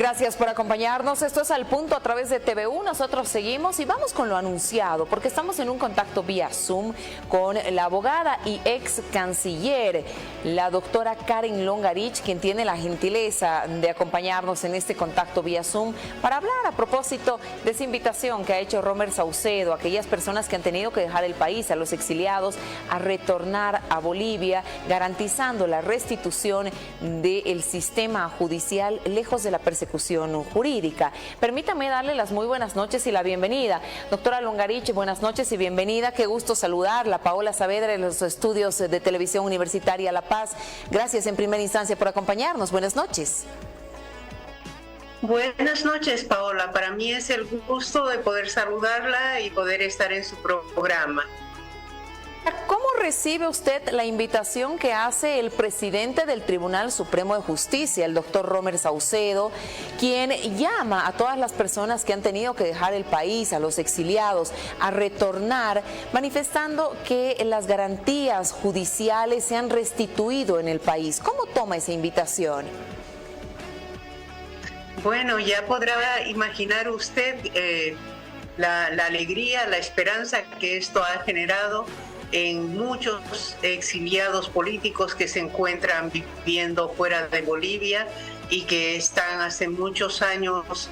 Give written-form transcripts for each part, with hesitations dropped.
Gracias por acompañarnos. Esto es Al Punto a través de TVU. Nosotros seguimos y vamos con lo anunciado, porque estamos en un contacto vía Zoom con la abogada y ex canciller, la doctora Karen Longarich, quien tiene la gentileza de acompañarnos en este contacto vía Zoom para hablar a propósito de esa invitación que ha hecho Romer Saucedo a aquellas personas que han tenido que dejar el país, a los exiliados, a retornar a Bolivia, garantizando la restitución del sistema judicial lejos de la persecución jurídica. Permítame darle las muy buenas noches y la bienvenida. Doctora Longarich, buenas noches y bienvenida. Qué gusto saludarla. Paola Saavedra, de los estudios de Televisión Universitaria La Paz. Gracias en primera instancia por acompañarnos. Buenas noches. Buenas noches, Paola. Para mí es el gusto de poder saludarla y poder estar en su programa. ¿Cómo recibe usted la invitación que hace el presidente del Tribunal Supremo de Justicia, el doctor Romer Saucedo, quien llama a todas las personas que han tenido que dejar el país, a los exiliados, a retornar, manifestando que las garantías judiciales se han restituido en el país? ¿Cómo toma esa invitación? Bueno, ya podrá imaginar usted la alegría, la esperanza que esto ha generado en muchos exiliados políticos que se encuentran viviendo fuera de Bolivia y que están hace muchos años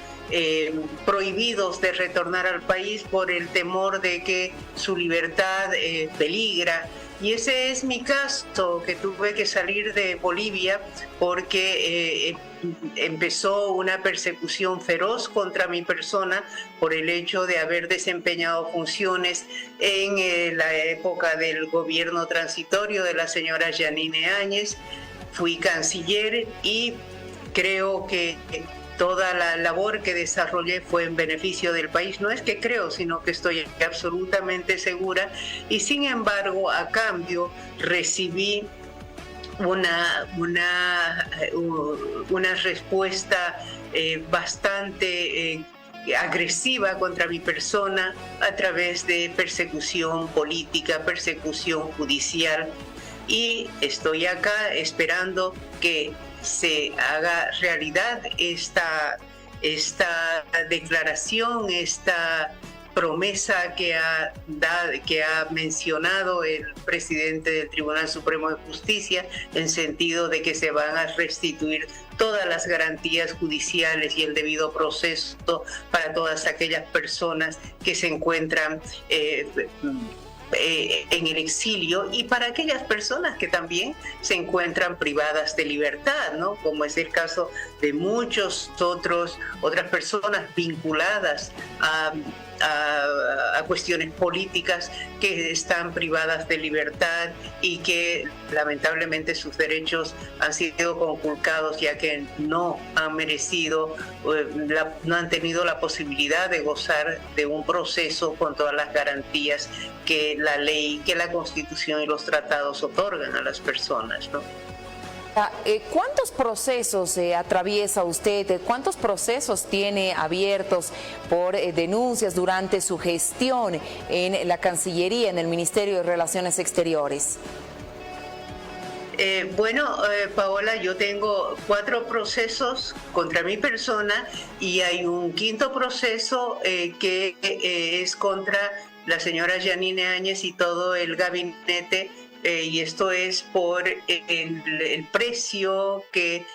prohibidos de retornar al país por el temor de que su libertad peligra. Y ese es mi caso, que tuve que salir de Bolivia porque empezó una persecución feroz contra mi persona por el hecho de haber desempeñado funciones en la época del gobierno transitorio de la señora Yanine Áñez. Fui canciller y creo que toda la labor que desarrollé fue en beneficio del país. No es que creo, sino que estoy absolutamente segura. Y sin embargo, a cambio, recibí una respuesta bastante agresiva contra mi persona a través de persecución política, persecución judicial. Y estoy acá esperando que se haga realidad esta declaración, esta promesa que ha mencionado el presidente del Tribunal Supremo de Justicia, en sentido de que se van a restituir todas las garantías judiciales y el debido proceso para todas aquellas personas que se encuentran en el exilio, y para aquellas personas que también se encuentran privadas de libertad, ¿no? Como es el caso de muchas otras personas vinculadas a cuestiones políticas que están privadas de libertad y que lamentablemente sus derechos han sido conculcados, ya que no han merecido, no han tenido la posibilidad de gozar de un proceso con todas las garantías que la ley, que la Constitución y los tratados otorgan a las personas, ¿no? ¿Cuántos procesos atraviesa usted? ¿Cuántos procesos tiene abiertos por denuncias durante su gestión en la Cancillería, en el Ministerio de Relaciones Exteriores? Paola, yo tengo 4 procesos contra mi persona y hay un 5º proceso que es contra la señora Yanine Áñez y todo el gabinete. Y esto es por el precio que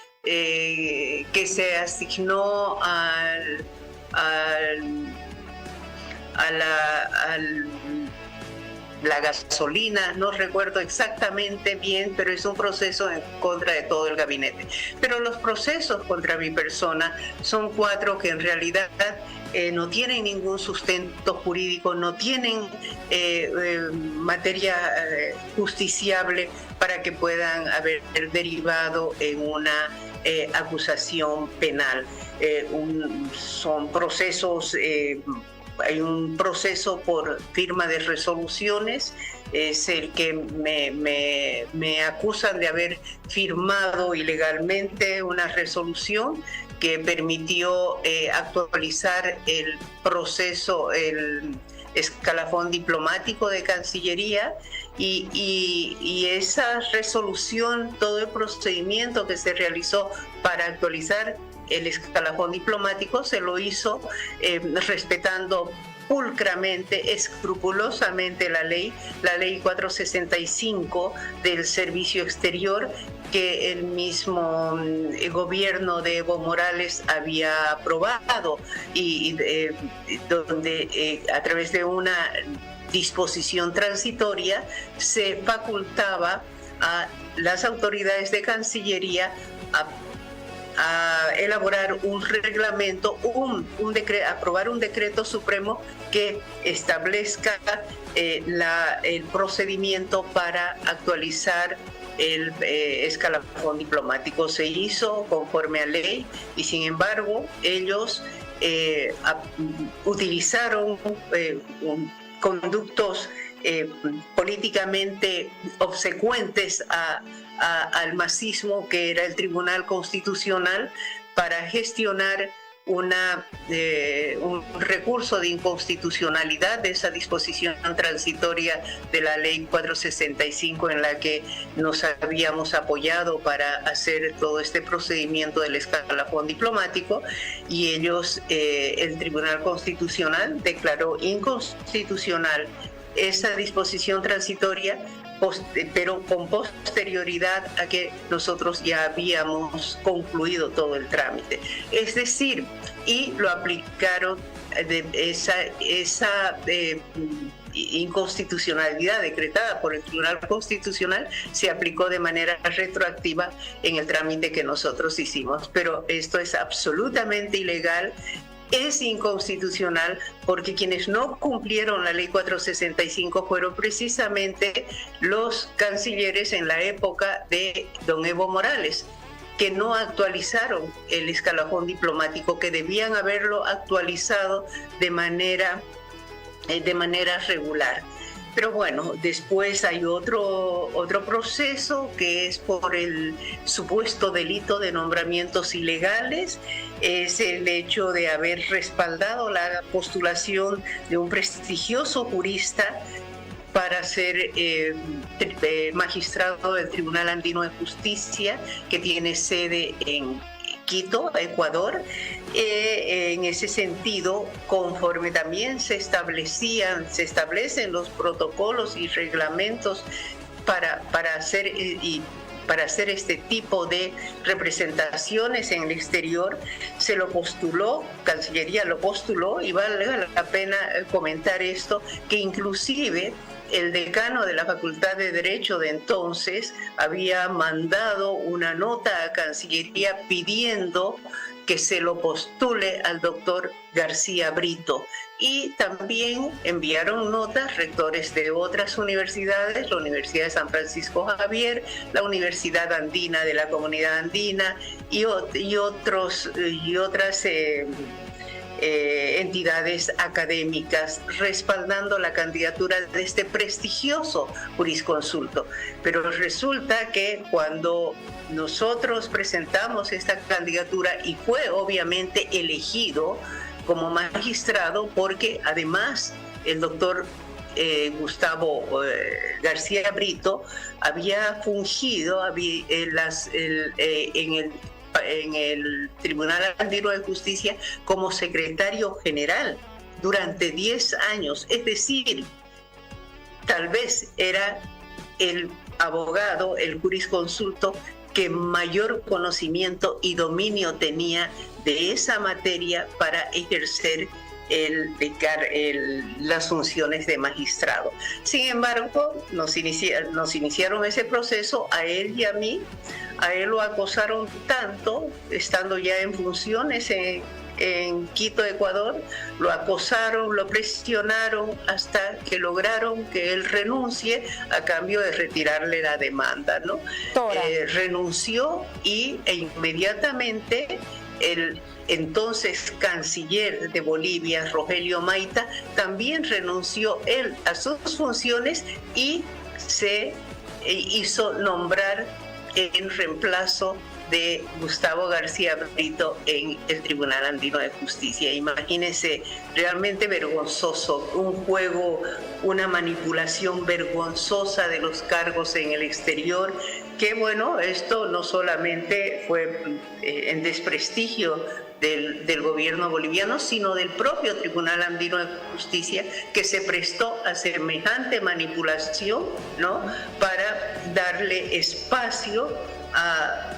se asignó a la gasolina. No recuerdo exactamente bien, pero es un proceso en contra de todo el gabinete. Pero los procesos contra mi persona son 4 que en realidad no tienen ningún sustento jurídico, no tienen materia justiciable para que puedan haber derivado en una acusación penal. Son procesos, hay un proceso por firma de resoluciones, es el que me acusan de haber firmado ilegalmente una resolución que permitió actualizar el proceso, el escalafón diplomático de Cancillería, y esa resolución, todo el procedimiento que se realizó para actualizar el escalafón diplomático se lo hizo respetando pulcramente, escrupulosamente la ley 465 del Servicio Exterior, que el mismo gobierno de Evo Morales había aprobado y donde a través de una disposición transitoria se facultaba a las autoridades de Cancillería a elaborar un reglamento, aprobar un decreto supremo que establezca el procedimiento para actualizar el escalafón diplomático. Se hizo conforme a ley y sin embargo ellos utilizaron conductos políticamente obsecuentes al masismo, que era el Tribunal Constitucional, para gestionar un recurso de inconstitucionalidad de esa disposición transitoria de la ley 465 en la que nos habíamos apoyado para hacer todo este procedimiento del escalafón diplomático, y ellos, el Tribunal Constitucional, declaró inconstitucional esa disposición transitoria, pero con posterioridad a que nosotros ya habíamos concluido todo el trámite. Es decir, y lo aplicaron, esa inconstitucionalidad decretada por el Tribunal Constitucional se aplicó de manera retroactiva en el trámite que nosotros hicimos. Pero esto es absolutamente ilegal. Es inconstitucional porque quienes no cumplieron la ley 465 fueron precisamente los cancilleres en la época de don Evo Morales, que no actualizaron el escalafón diplomático, que debían haberlo actualizado de manera regular. Pero bueno, después hay otro proceso que es por el supuesto delito de nombramientos ilegales. Es el hecho de haber respaldado la postulación de un prestigioso jurista para ser magistrado del Tribunal Andino de Justicia, que tiene sede en Quito, Ecuador. En ese sentido, conforme también se establecen los protocolos y reglamentos para hacer este tipo de representaciones en el exterior, se lo postuló, Cancillería lo postuló, y vale la pena comentar esto, que inclusive el decano de la Facultad de Derecho de entonces había mandado una nota a Cancillería pidiendo que se lo postule al doctor García Brito. Y también enviaron notas rectores de otras universidades, la Universidad de San Francisco Javier, la Universidad Andina de la Comunidad Andina y otras entidades académicas respaldando la candidatura de este prestigioso jurisconsulto. Pero resulta que cuando nosotros presentamos esta candidatura, y fue obviamente elegido como magistrado, porque además el doctor Gustavo García Brito había fungido en el Tribunal Andino de Justicia como secretario general durante 10 años. Es decir, tal vez era el abogado, el jurisconsulto que mayor conocimiento y dominio tenía de esa materia para ejercer las funciones de magistrado. Sin embargo, nos iniciaron ese proceso, a él y a mí. A él lo acosaron tanto, estando ya en funciones en Quito, Ecuador, lo acosaron, lo presionaron hasta que lograron que él renuncie a cambio de retirarle la demanda, ¿no? Renunció e inmediatamente el entonces canciller de Bolivia, Rogelio Maita, también renunció él a sus funciones y se hizo nombrar en reemplazo de Gustavo García Brito en el Tribunal Andino de Justicia. Imagínense, realmente vergonzoso, un juego, una manipulación vergonzosa de los cargos en el exterior, que bueno, esto no solamente fue en desprestigio del gobierno boliviano, sino del propio Tribunal Andino de Justicia, que se prestó a semejante manipulación, ¿no?, para darle espacio a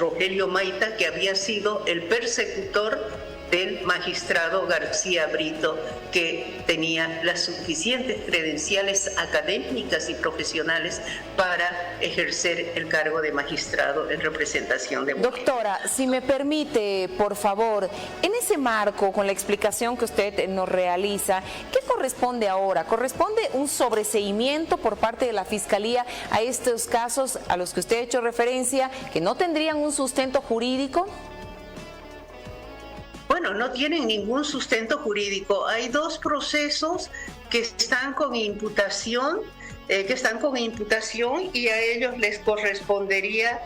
Rogelio Maita, que había sido el persecutor del magistrado García Brito, que tenía las suficientes credenciales académicas y profesionales para ejercer el cargo de magistrado en representación de Bolivia. Doctora, si me permite, por favor, en ese marco, con la explicación que usted nos realiza, ¿qué corresponde ahora? ¿Corresponde un sobreseimiento por parte de la Fiscalía a estos casos a los que usted ha hecho referencia, que no tendrían un sustento jurídico? Bueno, no tienen ningún sustento jurídico. Hay dos procesos que están con imputación, y a ellos les correspondería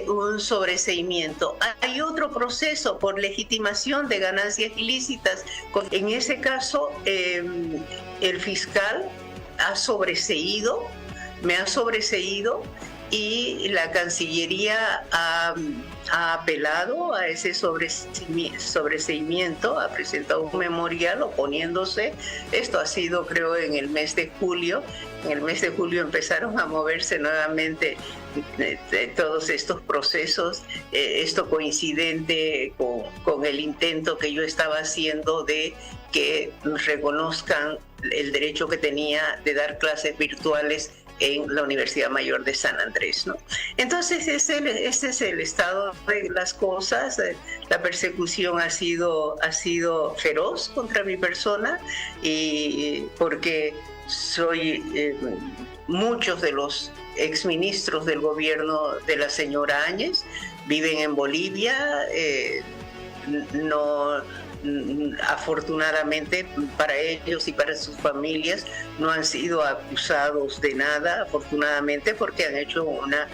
un sobreseimiento. Hay otro proceso por legitimación de ganancias ilícitas. En ese caso, el fiscal me ha sobreseído, y la Cancillería ha apelado a ese sobreseimiento, ha presentado un memorial oponiéndose. Esto ha sido, creo, en el mes de julio. En el mes de julio empezaron a moverse nuevamente todos estos procesos, esto coincidente con el intento que yo estaba haciendo de que reconozcan el derecho que tenía de dar clases virtuales en la Universidad Mayor de San Andrés, ¿no? Entonces ese es el estado de las cosas. La persecución ha sido feroz contra mi persona, y porque muchos de los exministros del gobierno de la señora Áñez viven en Bolivia. Afortunadamente para ellos y para sus familias no han sido acusados de nada, afortunadamente, porque han hecho una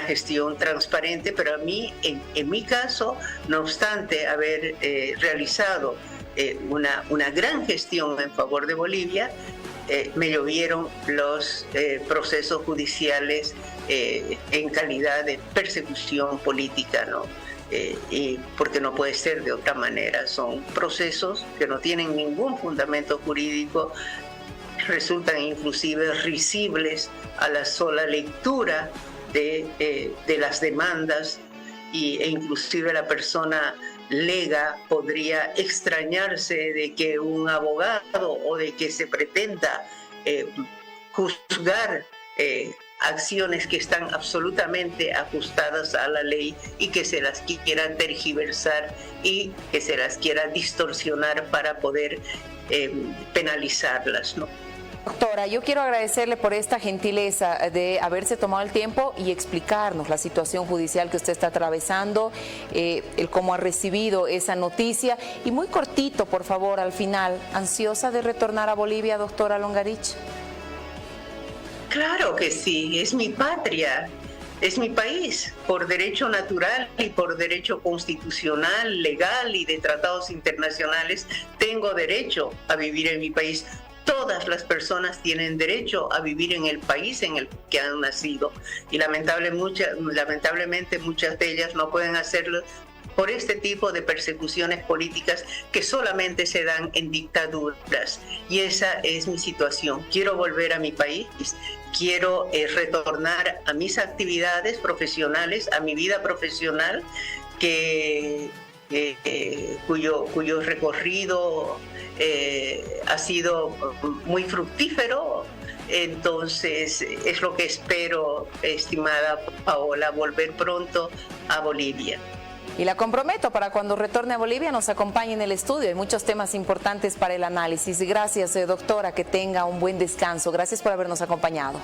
gestión transparente. Pero a mí, en mi caso, no obstante haber realizado una gran gestión en favor de Bolivia, me llovieron los procesos judiciales en calidad de persecución política, ¿no? Y porque no puede ser de otra manera. Son procesos que no tienen ningún fundamento jurídico, resultan inclusive risibles a la sola lectura de las demandas, e inclusive la persona lega podría extrañarse de que un abogado o de que se pretenda juzgar acciones que están absolutamente ajustadas a la ley, y que se las quiera tergiversar y que se las quiera distorsionar para poder penalizarlas, ¿no? Doctora, yo quiero agradecerle por esta gentileza de haberse tomado el tiempo y explicarnos la situación judicial que usted está atravesando, el cómo ha recibido esa noticia. Y muy cortito, por favor, al final, ¿ansiosa de retornar a Bolivia, doctora Longarich? Claro que sí, es mi patria, es mi país, por derecho natural y por derecho constitucional, legal y de tratados internacionales. Tengo derecho a vivir en mi país. Todas las personas tienen derecho a vivir en el país en el que han nacido, y lamentablemente muchas de ellas no pueden hacerlo por este tipo de persecuciones políticas que solamente se dan en dictaduras. Y esa es mi situación. Quiero volver a mi país, quiero retornar a mis actividades profesionales, a mi vida profesional, cuyo recorrido ha sido muy fructífero. Entonces es lo que espero, estimada Paola, volver pronto a Bolivia. Y la comprometo para cuando retorne a Bolivia nos acompañe en el estudio. Hay muchos temas importantes para el análisis. Gracias, doctora, que tenga un buen descanso. Gracias por habernos acompañado.